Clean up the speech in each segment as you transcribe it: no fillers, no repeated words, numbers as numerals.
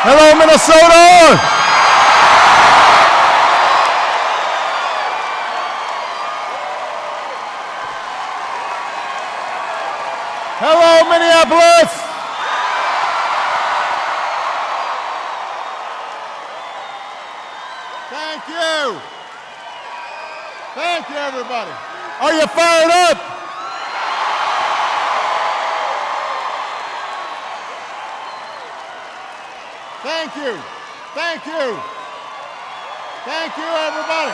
Hello, Minnesota! Hello, Minneapolis! Thank you. Thank you, everybody. Are you fired up? Thank you. Thank you. Thank you, everybody.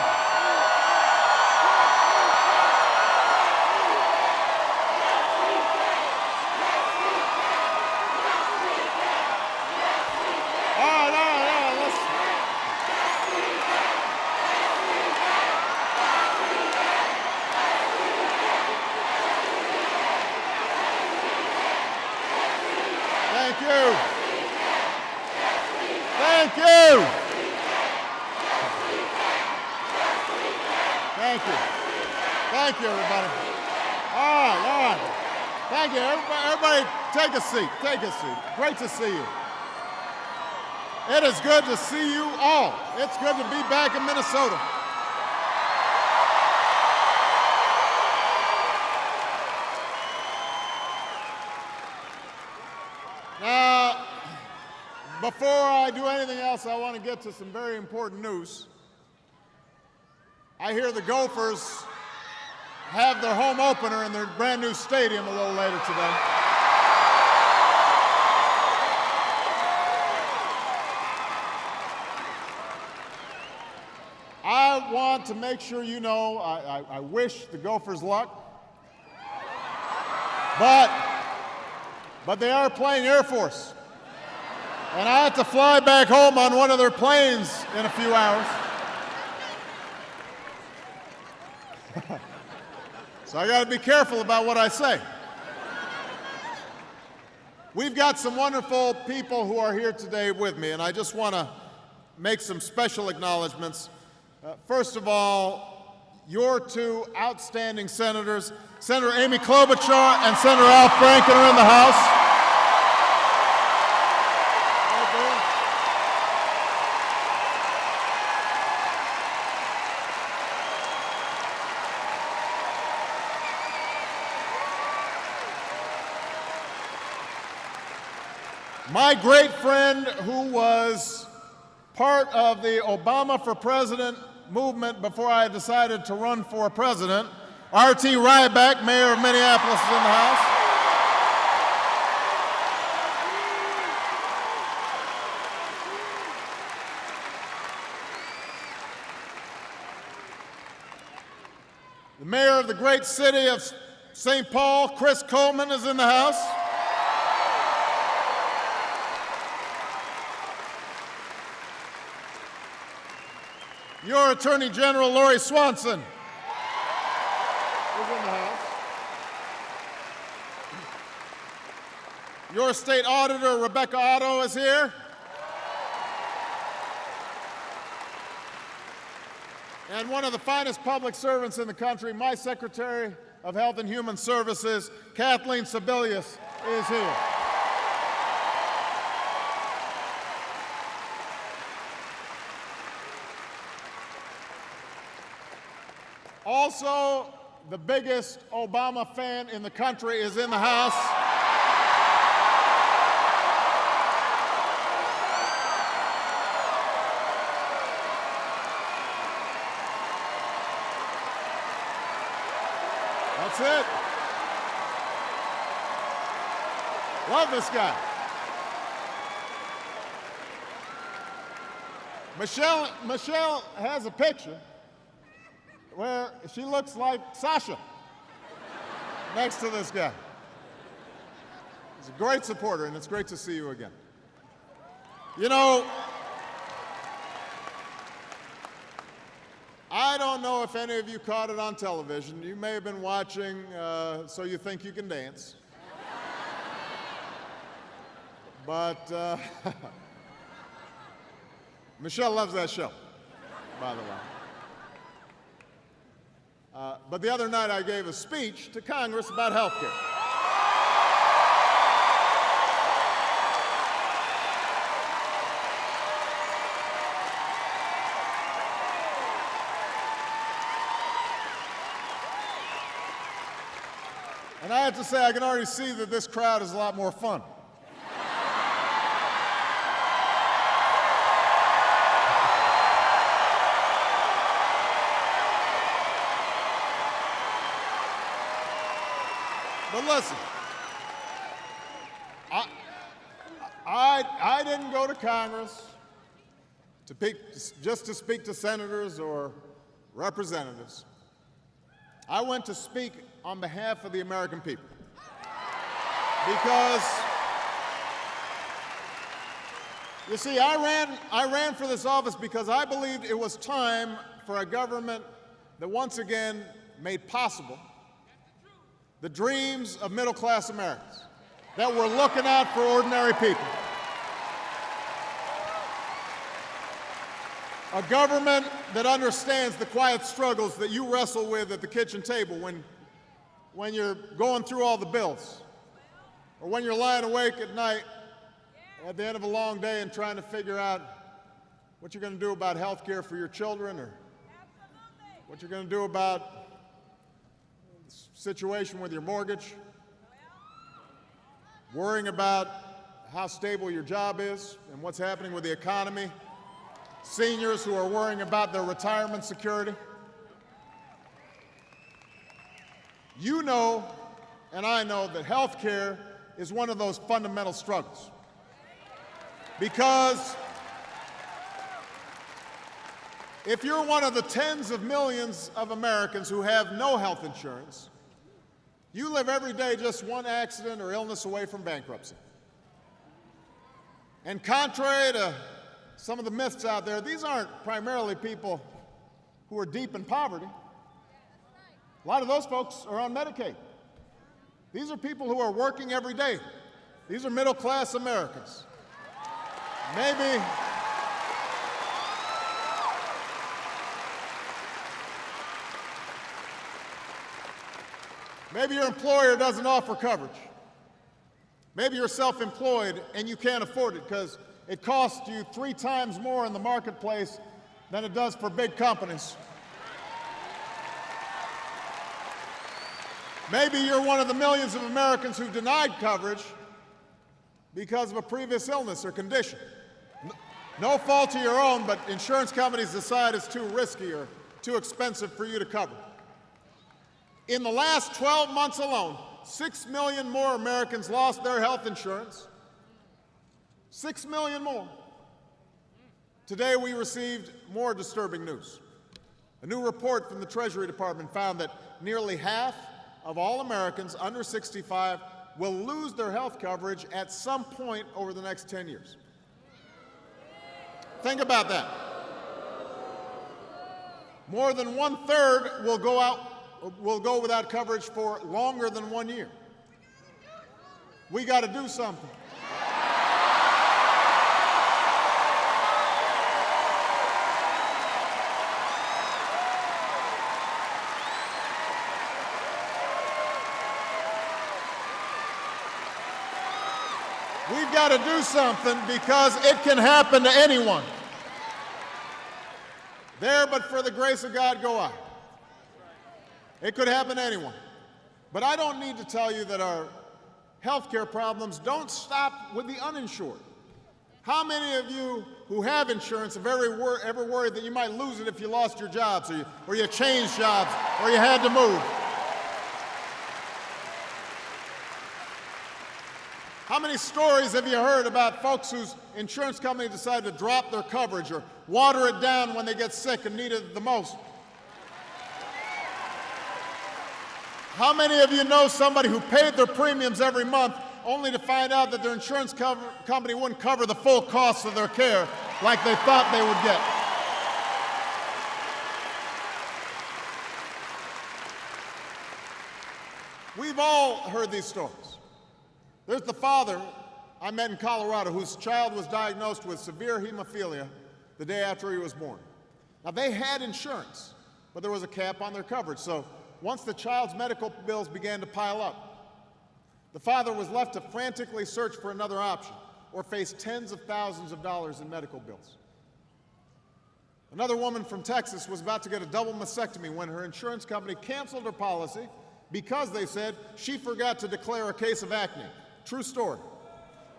All right, let's... Thank you. Thank you. Thank you. Thank you, everybody. All right. Thank you. Everybody take a seat. Take a seat. Great to see you. It is good to see you all. It's good to be back in Minnesota. Now, before I do anything else, I want to get to some very important news. I hear the Gophers have their home opener in their brand new stadium a little later today. I want to make sure you know I wish the Gophers luck, but they are playing Air Force. And I have to fly back home on one of their planes in a few hours. So I got to be careful about what I say. We've got some wonderful people who are here today with me, and I just want to make some special acknowledgments. First of all, your two outstanding senators, Senator Amy Klobuchar and Senator Al Franken, are in the House. My great friend who was part of the Obama for President movement before I decided to run for president, R.T. Ryback, mayor of Minneapolis, is in the House. The mayor of the great city of St. Paul, Chris Coleman, is in the House. Your Attorney General, Lori Swanson, is in the House. Your State Auditor, Rebecca Otto, is here. And one of the finest public servants in the country, my Secretary of Health and Human Services, Kathleen Sebelius, is here. Also, the biggest Obama fan in the country is in the House. That's it. Love this guy. Michelle has a picture where she looks like Sasha next to this guy. He's a great supporter, and it's great to see you again. You know, I don't know if any of you caught it on television. You may have been watching So You Think You Can Dance. But Michelle loves that show, by the way. But the other night I gave a speech to Congress about health care. And I have to say, I can already see that this crowd is a lot more fun. But listen, I didn't go to Congress just to speak to senators or representatives. I went to speak on behalf of the American people. Because, you see, I ran for this office because I believed it was time for a government that once again made possible the dreams of middle-class Americans, that were looking out for ordinary people. A government that understands the quiet struggles that you wrestle with at the kitchen table when you're going through all the bills, or when you're lying awake at night at the end of a long day and trying to figure out what you're going to do about health care for your children, or what you're going to do about the situation with your mortgage, worrying about how stable your job is and what's happening with the economy, seniors who are worrying about their retirement security. You know, and I know, that health care is one of those fundamental struggles. Because if you're one of the tens of millions of Americans who have no health insurance, you live every day just one accident or illness away from bankruptcy. And contrary to some of the myths out there, these aren't primarily people who are deep in poverty. A lot of those folks are on Medicaid. These are people who are working every day. These are middle-class Americans. Maybe your employer doesn't offer coverage. Maybe you're self-employed and you can't afford it because it costs you 3 times more in the marketplace than it does for big companies. Maybe you're one of the millions of Americans who've denied coverage because of a previous illness or condition. No fault of your own, but insurance companies decide it's too risky or too expensive for you to cover. In the last 12 months alone, 6 million more Americans lost their health insurance. 6 million more. Today we received more disturbing news. A new report from the Treasury Department found that nearly half of all Americans under 65 will lose their health coverage at some point over the next 10 years. Think about that. More than 1/3 will go without coverage for longer than 1 year. We got to do something. We've got to do something because it can happen to anyone. There, but for the grace of God, go I. It could happen to anyone. But I don't need to tell you that our health care problems don't stop with the uninsured. How many of you who have insurance have ever worried that you might lose it if you lost your jobs, or you changed jobs, or you had to move? How many stories have you heard about folks whose insurance company decided to drop their coverage or water it down when they get sick and need it the most? How many of you know somebody who paid their premiums every month only to find out that their insurance company wouldn't cover the full cost of their care like they thought they would get? We've all heard these stories. There's the father I met in Colorado whose child was diagnosed with severe hemophilia the day after he was born. Now, they had insurance, but there was a cap on their coverage. So once the child's medical bills began to pile up, the father was left to frantically search for another option or face tens of thousands of dollars in medical bills. Another woman from Texas was about to get a double mastectomy when her insurance company canceled her policy because, they said, she forgot to declare a case of acne. True story.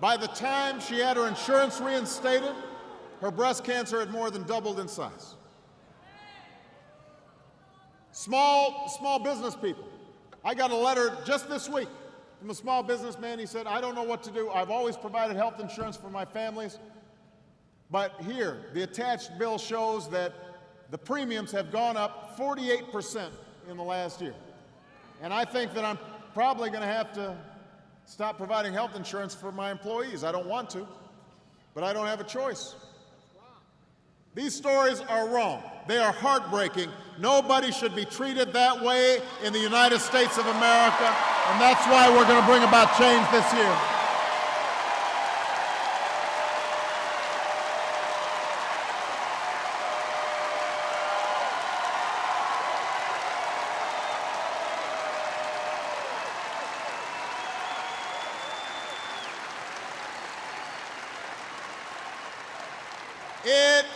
By the time she had her insurance reinstated, her breast cancer had more than doubled in size. Small business people. I got a letter just this week from a small businessman. He said, I don't know what to do. I've always provided health insurance for my families. But here, the attached bill shows that the premiums have gone up 48% in the last year. And I think that I'm probably going to have to stop providing health insurance for my employees. I don't want to, but I don't have a choice. These stories are wrong. They are heartbreaking. Nobody should be treated that way in the United States of America, and that's why we're going to bring about change this year. It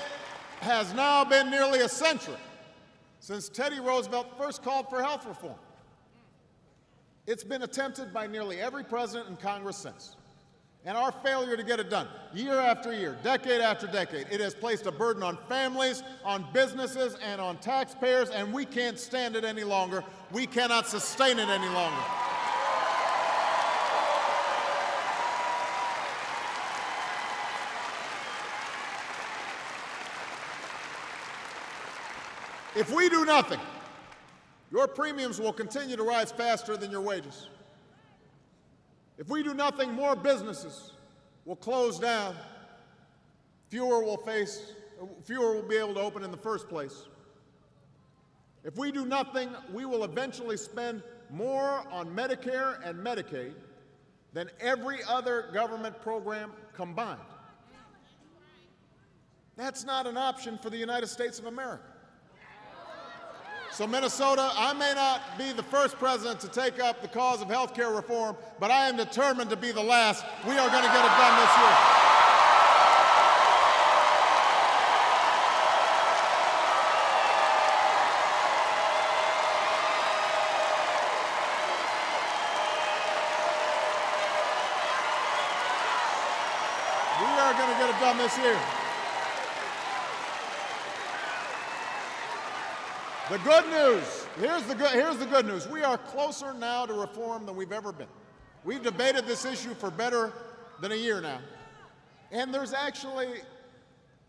has now been nearly a century since Teddy Roosevelt first called for health reform. It's been attempted by nearly every president and Congress since. And our failure to get it done, year after year, decade after decade, it has placed a burden on families, on businesses, and on taxpayers, and we can't stand it any longer. We cannot sustain it any longer. If we do nothing, your premiums will continue to rise faster than your wages. If we do nothing, more businesses will close down. Fewer will be able to open in the first place. If we do nothing, we will eventually spend more on Medicare and Medicaid than every other government program combined. That's not an option for the United States of America. So Minnesota, I may not be the first president to take up the cause of health care reform, but I am determined to be the last. We are going to get it done this year. We are going to get it done this year. The good news, here's the good news. We are closer now to reform than we've ever been. We've debated this issue for better than a year now. And there's actually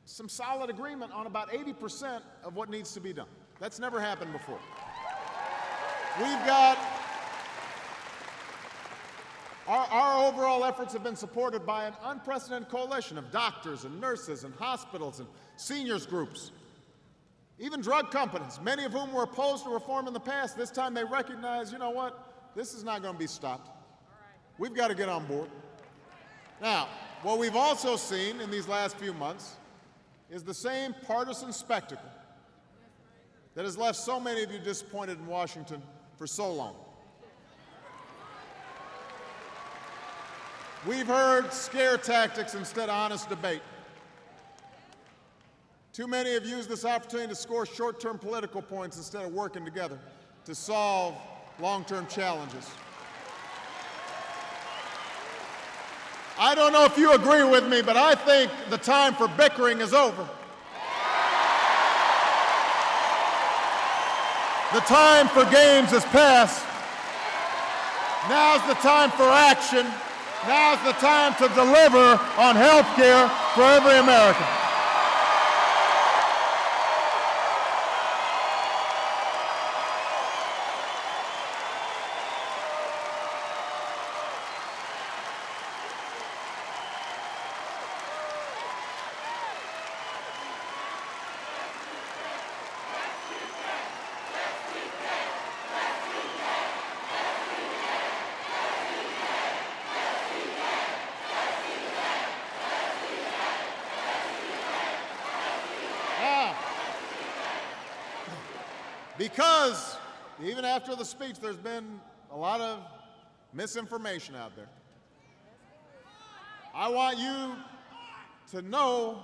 some solid agreement on about 80% of what needs to be done. That's never happened before. We've got, our overall efforts have been supported by an unprecedented coalition of doctors and nurses and hospitals and seniors groups. Even drug companies, many of whom were opposed to reform in the past, this time they recognize, you know what, this is not going to be stopped. We've got to get on board. Now, what we've also seen in these last few months is the same partisan spectacle that has left so many of you disappointed in Washington for so long. We've heard scare tactics instead of honest debate. Too many have used this opportunity to score short-term political points instead of working together to solve long-term challenges. I don't know if you agree with me, but I think the time for bickering is over. The time for games is past. Now's the time for action. Now's the time to deliver on health care for every American. Because even after the speech, there's been a lot of misinformation out there. I want you to know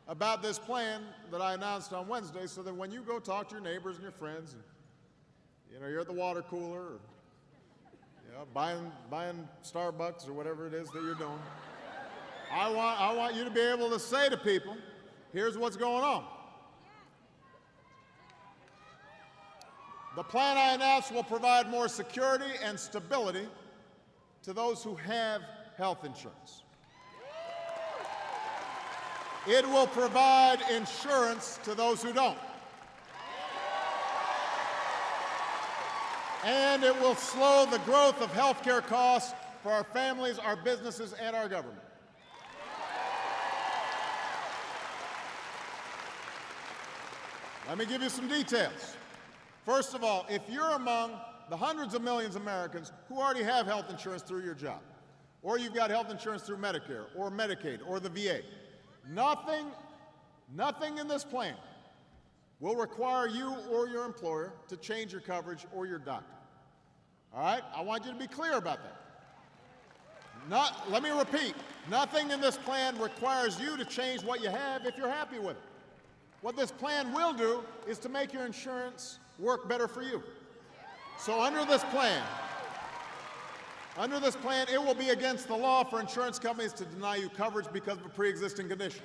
about this plan that I announced on Wednesday so that when you go talk to your neighbors and your friends, and You know, you're at the water cooler, or buying Starbucks or whatever it is that you're doing. I want you to be able to say to people, here's what's going on. The plan I announced will provide more security and stability to those who have health insurance. It will provide insurance to those who don't. And it will slow the growth of healthcare costs for our families, our businesses, and our government. Let me give you some details. First of all, if you're among the hundreds of millions of Americans who already have health insurance through your job, or you've got health insurance through Medicare, or Medicaid, or the VA, nothing in this plan will require you or your employer to change your coverage or your doctor. All right? I want you to be clear about that. Let me repeat, nothing in this plan requires you to change what you have if you're happy with it. What this plan will do is to make your insurance work better for you. So under this plan, it will be against the law for insurance companies to deny you coverage because of a pre-existing condition.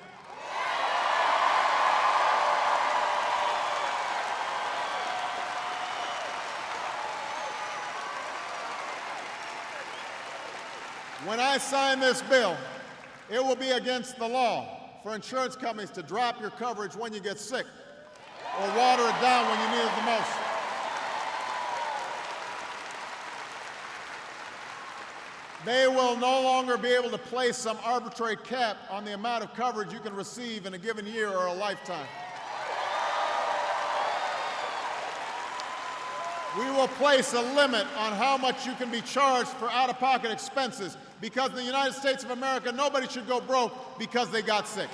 When I sign this bill, it will be against the law for insurance companies to drop your coverage when you get sick or water it down when you need it the most. They will no longer be able to place some arbitrary cap on the amount of coverage you can receive in a given year or a lifetime. We will place a limit on how much you can be charged for out-of-pocket expenses, because in the United States of America, nobody should go broke because they got sick.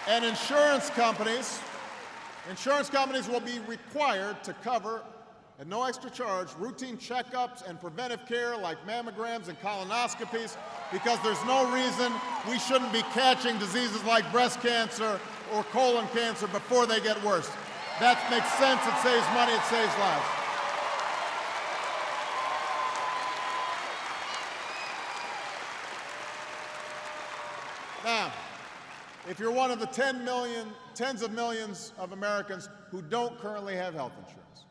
And insurance companies will be required to cover, at no extra charge, routine checkups and preventive care like mammograms and colonoscopies, because there's no reason we shouldn't be catching diseases like breast cancer or colon cancer before they get worse. That makes sense, it saves money, it saves lives. Now, if you're one of the tens of millions of Americans who don't currently have health insurance,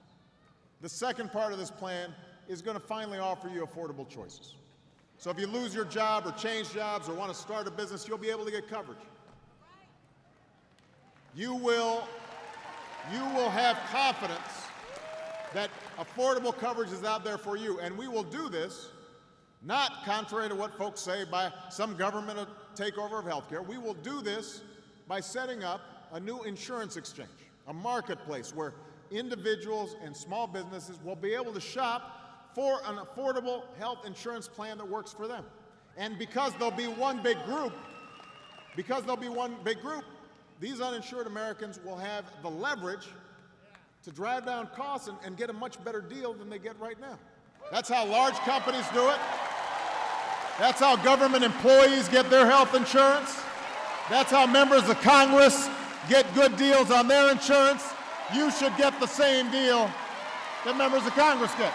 the second part of this plan is going to finally offer you affordable choices. So if you lose your job or change jobs or want to start a business, you'll be able to get coverage. You will have confidence that affordable coverage is out there for you, and we will do this not contrary to what folks say by some government takeover of healthcare. We will do this by setting up a new insurance exchange, a marketplace where individuals and small businesses will be able to shop for an affordable health insurance plan that works for them. And because there'll be one big group, these uninsured Americans will have the leverage to drive down costs and get a much better deal than they get right now. That's how large companies do it. That's how government employees get their health insurance. That's how members of Congress get good deals on their insurance. You should get the same deal that members of Congress get.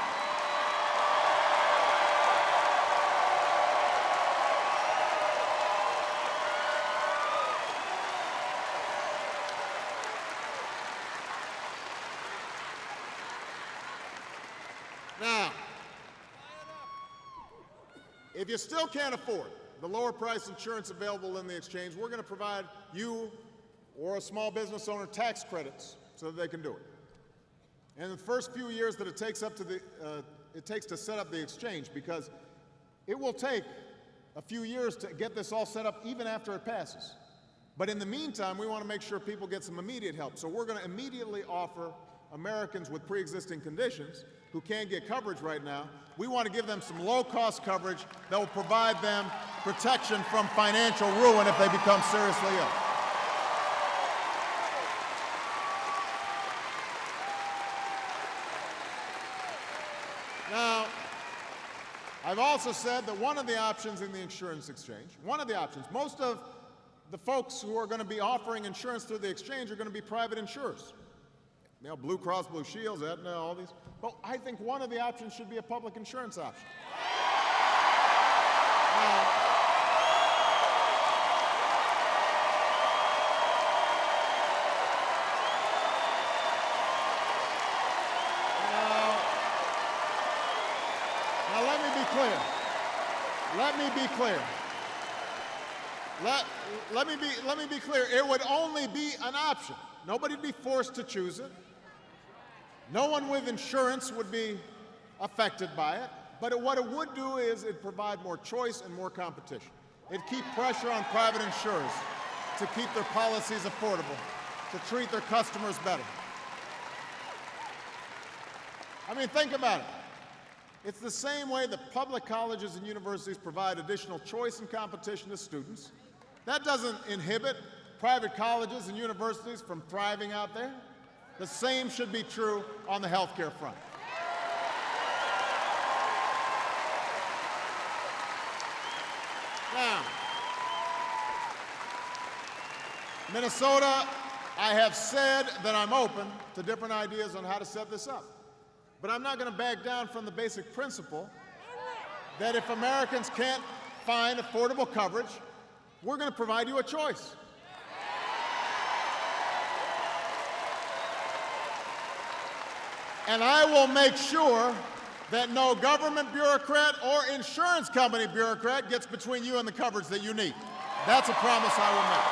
Now, if you still can't afford the lower price insurance available in the exchange, we're going to provide you or a small business owner tax credits so that they can do it. And the first few years that it takes to set up the exchange, because it will take a few years to get this all set up even after it passes. But in the meantime, we want to make sure people get some immediate help. So we're going to immediately offer Americans with pre-existing conditions who can't get coverage right now, we want to give them some low-cost coverage that will provide them protection from financial ruin if they become seriously ill. I've also said that one of the options in the insurance exchange, one of the options, most of the folks who are going to be offering insurance through the exchange are going to be private insurers. You know, Blue Cross Blue Shield, Aetna, all these. But I think one of the options should be a public insurance option. Now let me be clear. Let me be clear. It would only be an option. Nobody would be forced to choose it. No one with insurance would be affected by it. But what it would do is it'd provide more choice and more competition. It'd keep pressure on private insurers to keep their policies affordable, to treat their customers better. I mean, think about it. It's the same way that public colleges and universities provide additional choice and competition to students. That doesn't inhibit private colleges and universities from thriving out there. The same should be true on the healthcare front. Now, Minnesota, I have said that I'm open to different ideas on how to set this up. But I'm not going to back down from the basic principle that if Americans can't find affordable coverage, we're going to provide you a choice. And I will make sure that no government bureaucrat or insurance company bureaucrat gets between you and the coverage that you need. That's a promise I will make.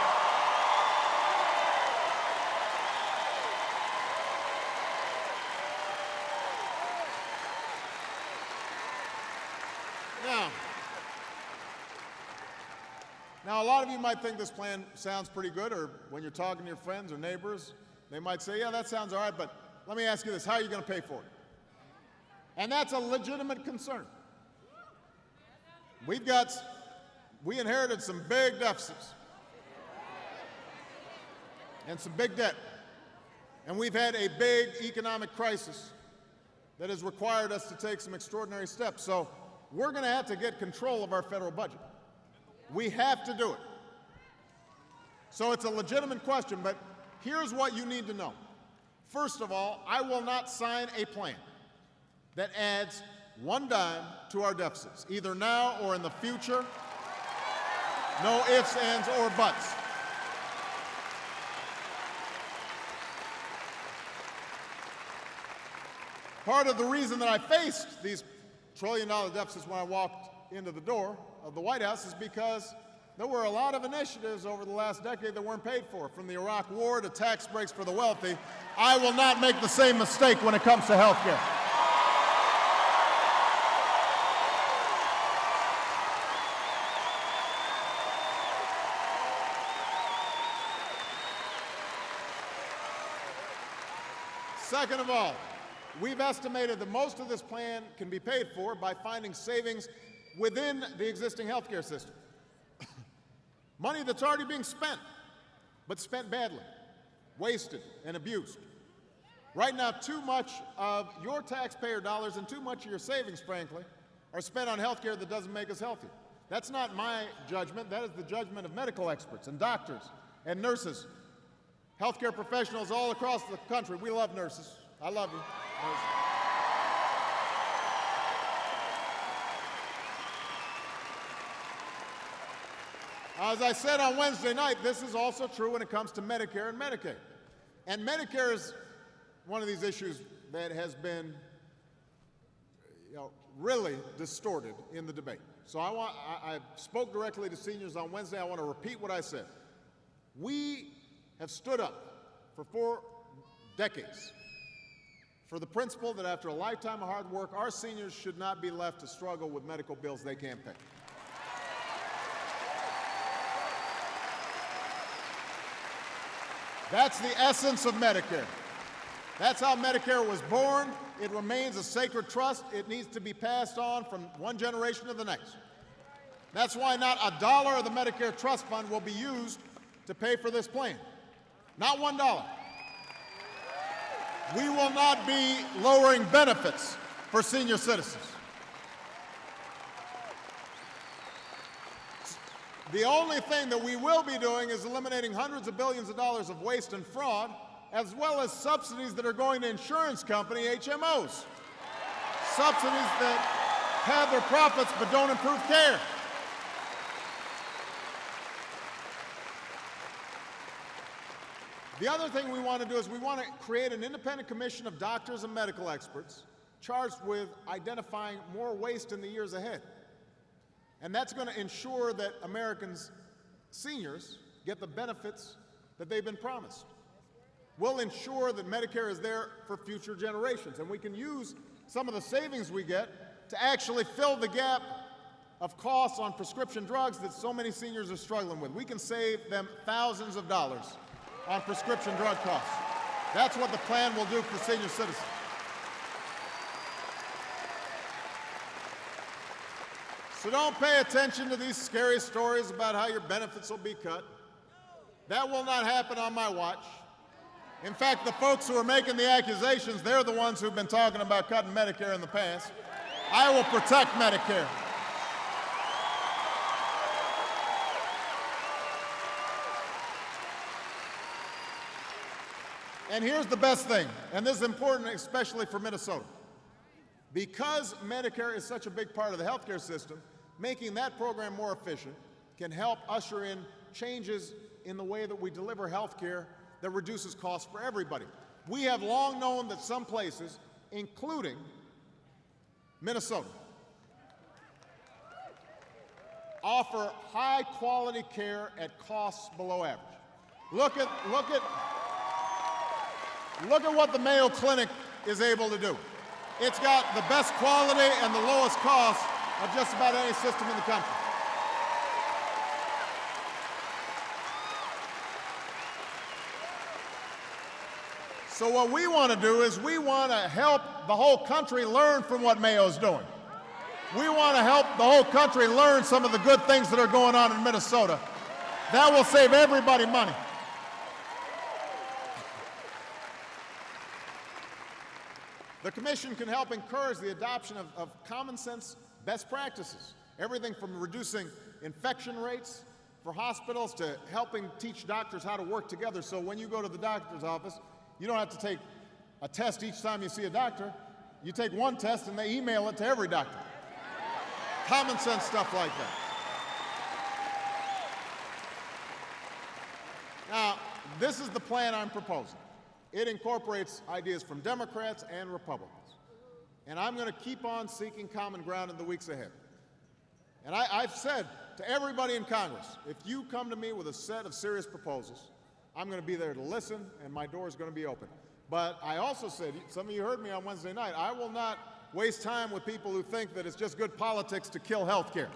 Now, a lot of you might think this plan sounds pretty good, or when you're talking to your friends or neighbors, they might say, yeah, that sounds all right, but let me ask you this, how are you going to pay for it? And that's a legitimate concern. We inherited some big deficits and some big debt. And we've had a big economic crisis that has required us to take some extraordinary steps. So we're going to have to get control of our federal budget. We have to do it. So it's a legitimate question, but here's what you need to know. First of all, I will not sign a plan that adds one dime to our deficits, either now or in the future. No ifs, ands, or buts. Part of the reason that I faced these trillion-dollar deficits when I walked into the door of the White House is because there were a lot of initiatives over the last decade that weren't paid for, from the Iraq War to tax breaks for the wealthy. I will not make the same mistake when it comes to health care. Second of all, we've estimated that most of this plan can be paid for by finding savings within the existing healthcare system. Money that's already being spent, but spent badly, wasted, and abused. Right now, too much of your taxpayer dollars and too much of your savings, frankly, are spent on healthcare that doesn't make us healthier. That's not my judgment. That is the judgment of medical experts and doctors and nurses, healthcare professionals all across the country. We love nurses. I love you, nurses. As I said on Wednesday night, this is also true when it comes to Medicare and Medicaid. And Medicare is one of these issues that has been really distorted in the debate. So I spoke directly to seniors on Wednesday. I want to repeat what I said. We have stood up for 4 decades for the principle that after a lifetime of hard work, our seniors should not be left to struggle with medical bills they can't pay. That's the essence of Medicare. That's how Medicare was born. It remains a sacred trust. It needs to be passed on from one generation to the next. That's why not a dollar of the Medicare Trust Fund will be used to pay for this plan. Not $1. We will not be lowering benefits for senior citizens. The only thing that we will be doing is eliminating hundreds of billions of dollars of waste and fraud, as well as subsidies that are going to insurance company HMOs. Subsidies that have their profits but don't improve care. The other thing we want to do is we want to create an independent commission of doctors and medical experts charged with identifying more waste in the years ahead. And that's going to ensure that Americans, seniors, get the benefits that they've been promised. We'll ensure that Medicare is there for future generations, and we can use some of the savings we get to actually fill the gap of costs on prescription drugs that so many seniors are struggling with. We can save them thousands of dollars on prescription drug costs. That's what the plan will do for senior citizens. So don't pay attention to these scary stories about how your benefits will be cut. That will not happen on my watch. In fact, the folks who are making the accusations, they're the ones who've been talking about cutting Medicare in the past. I will protect Medicare. And here's the best thing, and this is important especially for Minnesota. Because Medicare is such a big part of the healthcare system, making that program more efficient can help usher in changes in the way that we deliver healthcare that reduces costs for everybody. We have long known that some places, including Minnesota, offer high-quality care at costs below average. Look at what the Mayo Clinic is able to do. It's got the best quality and the lowest cost of just about any system in the country. So what we want to do is we want to help the whole country learn from what Mayo's doing. We want to help the whole country learn some of the good things that are going on in Minnesota. That will save everybody money. The commission can help encourage the adoption of common sense best practices, everything from reducing infection rates for hospitals to helping teach doctors how to work together, so when you go to the doctor's office, you don't have to take a test each time you see a doctor. You take one test and they email it to every doctor. Common sense stuff like that. Now, this is the plan I'm proposing. It incorporates ideas from Democrats and Republicans. And I'm going to keep on seeking common ground in the weeks ahead. And I've said to everybody in Congress, if you come to me with a set of serious proposals, I'm going to be there to listen, and my door is going to be open. But I also said, some of you heard me on Wednesday night, I will not waste time with people who think that it's just good politics to kill health care.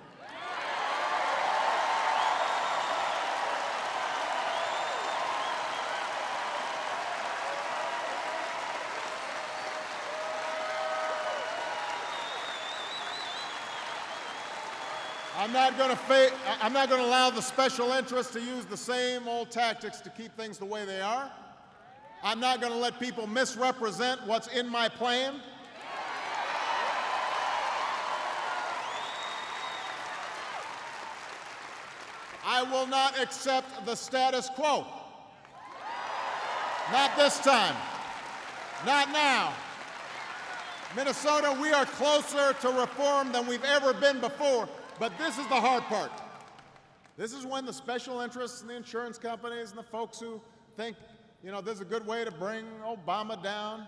I'm not going to allow the special interests to use the same old tactics to keep things the way they are. I'm not going to let people misrepresent what's in my plan. I will not accept the status quo. Not this time. Not now. Minnesota, we are closer to reform than we've ever been before. But this is the hard part. This is when the special interests and the insurance companies and the folks who think, you know, this is a good way to bring Obama down.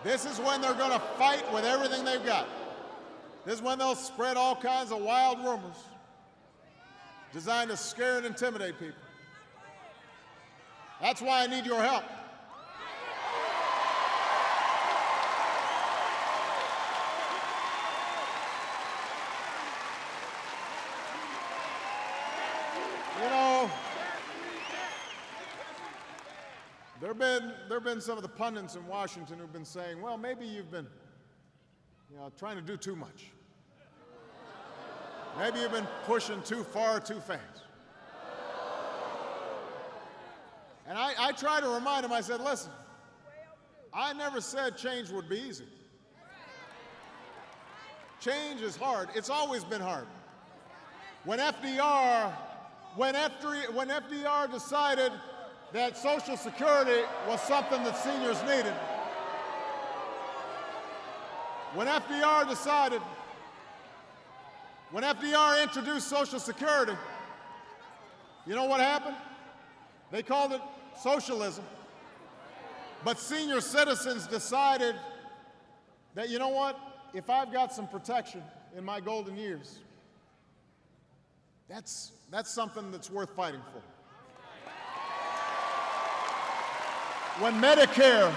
This is when they're going to fight with everything they've got. This is when they'll spread all kinds of wild rumors designed to scare and intimidate people. That's why I need your help. You know, there have been some of the pundits in Washington who've been saying, well, maybe you've been, trying to do too much. Maybe you've been pushing too far, too fast. And I try to remind them, I said, listen, I never said change would be easy. Change is hard. It's always been hard. When FDR decided that Social Security was something that seniors needed, when FDR introduced Social Security, you know what happened? They called it socialism. But senior citizens decided that, you know what? If I've got some protection in my golden years, that's something that's worth fighting for. When Medicare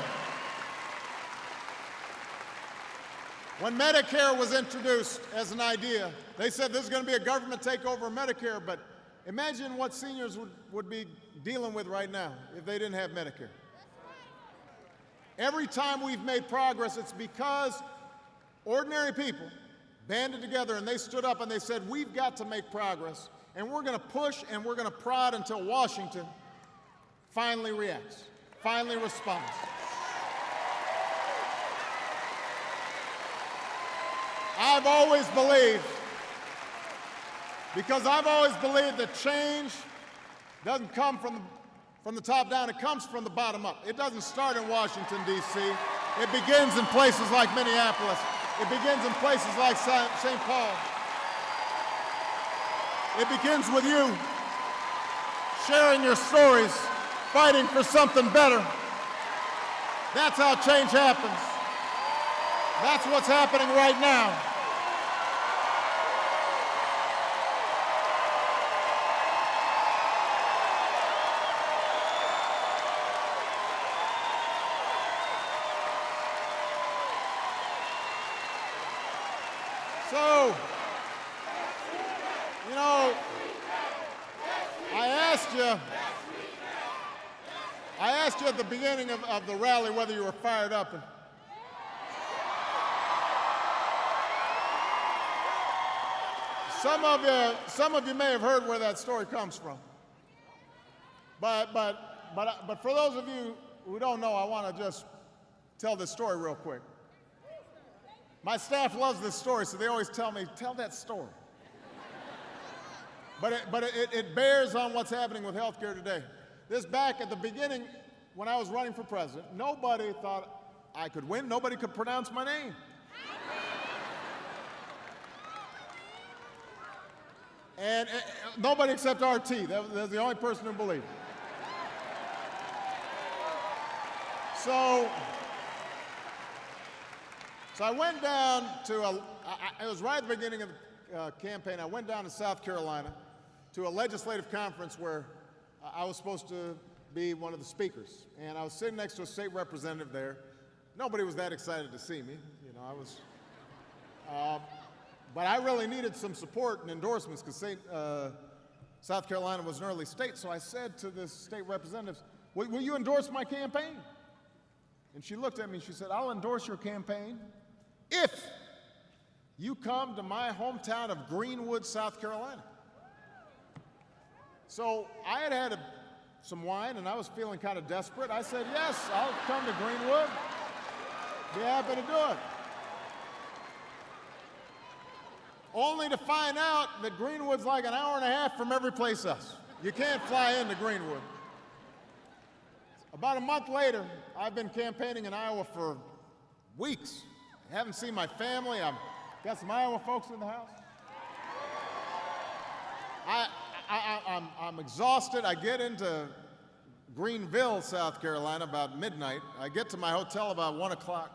was introduced as an idea, they said there's going to be a government takeover of Medicare, but imagine what seniors would be dealing with right now if they didn't have Medicare. Every time we've made progress, it's because ordinary people banded together and they stood up and they said, we've got to make progress, and we're going to push and we're going to prod until Washington finally reacts, finally responds. I've always believed that change doesn't come from the top down, it comes from the bottom up. It doesn't start in Washington, D.C. It begins in places like Minneapolis. It begins in places like St. Paul. It begins with you sharing your stories, fighting for something better. That's how change happens. That's what's happening right now. So, you know, I asked you at the beginning of the rally whether you were fired up. And some of you may have heard where that story comes from. But for those of you who don't know, I want to just tell this story real quick. My staff loves this story, so they always tell me, tell that story. But it bears on what's happening with healthcare today. This back at the beginning, when I was running for president, nobody thought I could win. Nobody could pronounce my name. And nobody except RT. That was the only person who believed. So I went down to it was right at the beginning of the campaign. I went down to South Carolina to a legislative conference where I was supposed to be one of the speakers. And I was sitting next to a state representative there. Nobody was that excited to see me. You know, but I really needed some support and endorsements because South Carolina was an early state. So I said to the state representatives, will you endorse my campaign? And she looked at me and she said, I'll endorse your campaign if you come to my hometown of Greenwood, South Carolina. So I had some wine and I was feeling kind of desperate. I said, yes, I'll come to Greenwood. Be happy to do it. Only to find out that Greenwood's like an hour and a half from every place else. You can't fly into Greenwood. About a month later, I've been campaigning in Iowa for weeks. I haven't seen my family. I've got some Iowa folks in the house. I'm exhausted. I get into Greenville, South Carolina about midnight. I get to my hotel about 1 o'clock.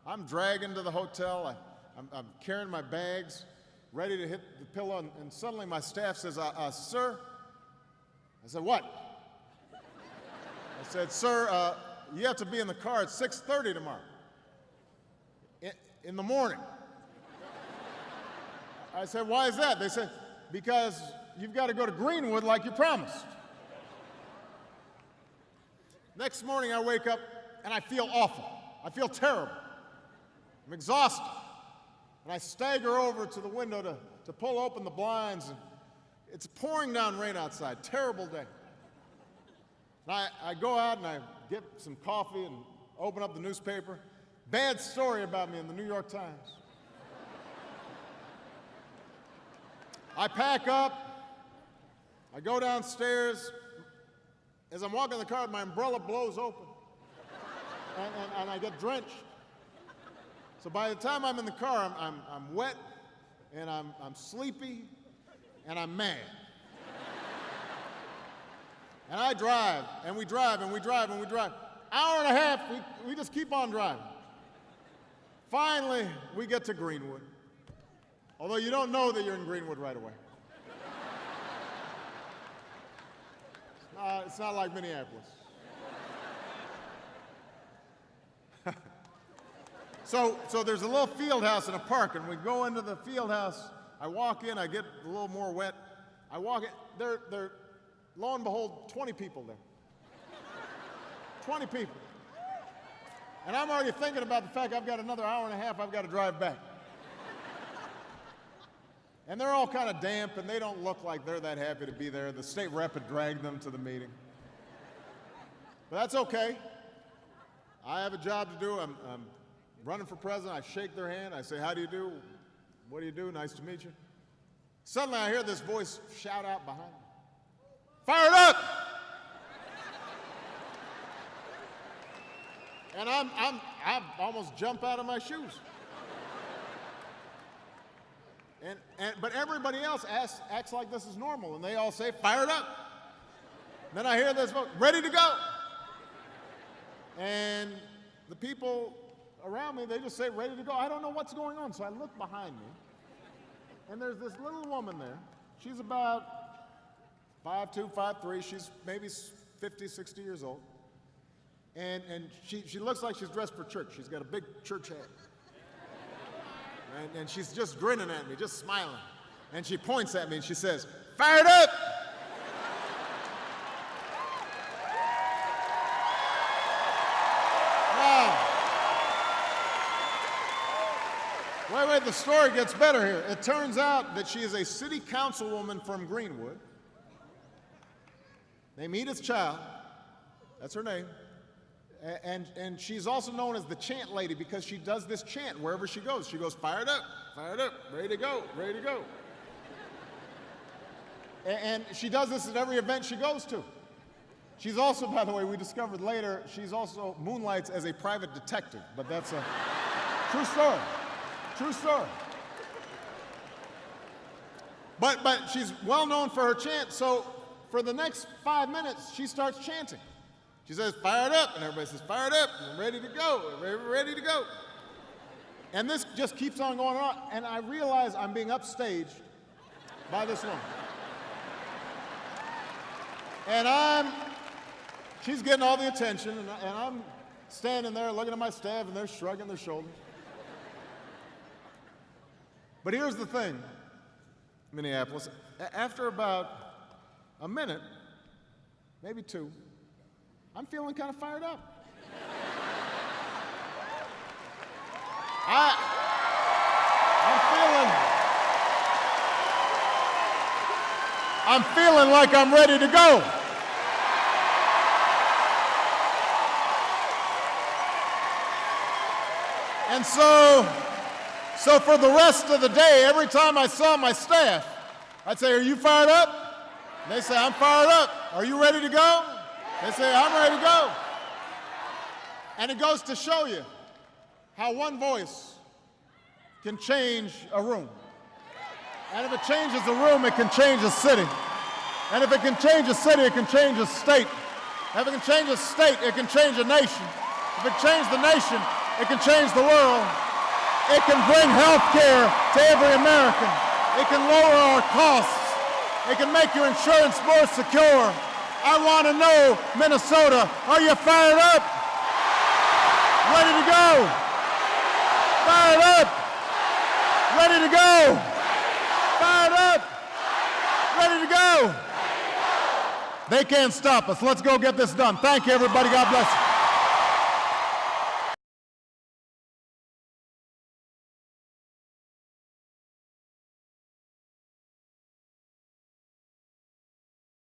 I'm dragging to the hotel. I'm carrying my bags, ready to hit the pillow, and suddenly my staff says, sir? I said, what? I said, sir, you have to be in the car at 6:30 tomorrow. In the morning. I said, why is that? They said, because you've got to go to Greenwood like you promised. Next morning I wake up and I feel awful. I feel terrible. I'm exhausted. And I stagger over to the window to pull open the blinds. And it's pouring down rain outside. Terrible day. And I go out and I get some coffee and open up the newspaper. Bad story about me in the New York Times. I pack up, I go downstairs. As I'm walking in the car, my umbrella blows open, and I get drenched. So by the time I'm in the car, I'm wet, and I'm sleepy, and I'm mad. And I drive, and we drive, and we drive, and we drive. Hour and a half, we just keep on driving. Finally, we get to Greenwood. Although you don't know that you're in Greenwood right away. It's not like Minneapolis. So there's a little field house in a park, and we go into the field house. I walk in, I get a little more wet. I walk in, there, lo and behold, 20 people there. 20 people. And I'm already thinking about the fact I've got another hour and a half I've got to drive back. And they're all kind of damp, and they don't look like they're that happy to be there. The state rep had dragged them to the meeting. But that's okay. I have a job to do. I'm running for president. I shake their hand. I say, how do you do? What do you do? Nice to meet you. Suddenly I hear this voice shout out behind me. Fired up! And I almost jump out of my shoes. But everybody else acts like this is normal, and they all say, fired up. Then I hear this voice, ready to go. And the people around me, they just say, ready to go. I don't know what's going on, so I look behind me, and there's this little woman there. She's about 5'2", 5'3". She's maybe 50, 60 years old. And she looks like she's dressed for church. She's got a big church hat. And she's just grinning at me, just smiling. And she points at me and she says, fired up! Now, wait, the story gets better here. It turns out that she is a city councilwoman from Greenwood named Heath Child. That's her name. And she's also known as the chant lady because she does this chant wherever she goes. She goes, fired up, ready to go, ready to go. And she does this at every event she goes to. She's also, by the way, we discovered later, she's also moonlights as a private detective, but that's a true story, true story. But she's well known for her chant, so for the next 5 minutes, she starts chanting. She says, fired up, and everybody says, fired up, and ready to go, ready to go. And this just keeps on going on, and I realize I'm being upstaged by this woman. And she's getting all the attention, and I'm standing there looking at my staff, and they're shrugging their shoulders. But here's the thing, Minneapolis, after about a minute, maybe two, I'm feeling kind of fired up. I'm feeling like I'm ready to go. And so for the rest of the day, every time I saw my staff, I'd say, are you fired up? And they say, I'm fired up. Are you ready to go? They say, I'm ready to go. And it goes to show you how one voice can change a room. And if it changes a room, it can change a city. And if it can change a city, it can change a state. And if it can change a state, it can change a nation. If it changes the nation, it can change the world. It can bring health care to every American. It can lower our costs. It can make your insurance more secure. I want to know, Minnesota, are you fired up? Ready to go? Fired up? Ready to go? Fired up? Ready to go? They can't stop us. Let's go get this done. Thank you, everybody. God bless you.